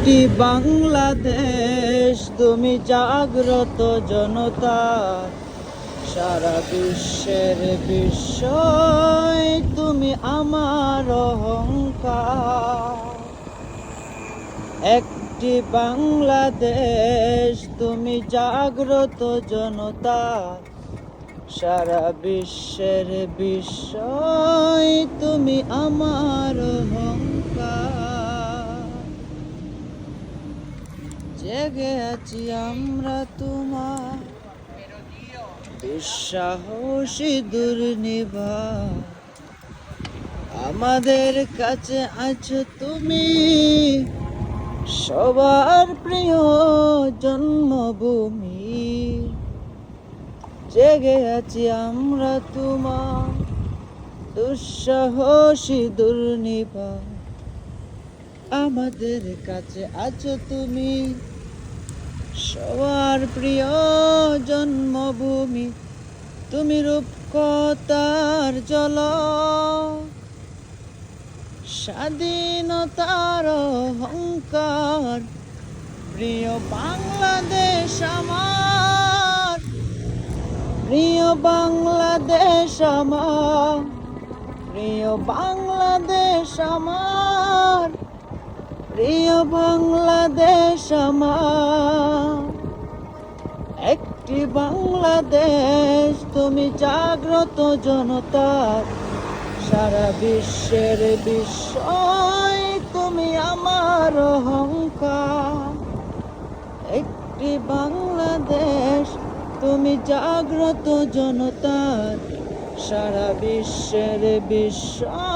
একটি বাংলাদেশ, তুমি জাগ্রত জনতা, সারা বিশ্বের বিস্ময়, তুমি আমার অহংকার। একটি বাংলাদেশ, তুমি জাগ্রত জনতা, সারা বিশ্বের বিস্ময়, তুমি আমার অহংকার। জেগে আছি আমরা তোমার দুঃসাহসী দুর্নিবার, আমাদের কাছে আছো তুমি সবার প্রিয় জন্মভূমি। জেগে আছি আমরা তোমার দুঃসাহসী দুর্নিবার, আমাদের কাছে আছো তুমি সবার প্রিয় জন্মভূমি। তুমি রূপকথার ঝলক, স্বাধীনতার অহংকার। প্রিয় বাংলাদেশ আমার, প্রিয় বাংলাদেশ আমার, প্রিয় বাংলাদেশ আমার, প্রিয় বাংলাদেশ আমার। একটি বাংলাদেশ, তুমি জাগ্রত জনতার, সারা বিশ্বের বিস্ময়, তুমি আমার অহংকার। একটি বাংলাদেশ, তুমি জাগ্রত জনতার, সারা বিশ্বের বিস্ময়।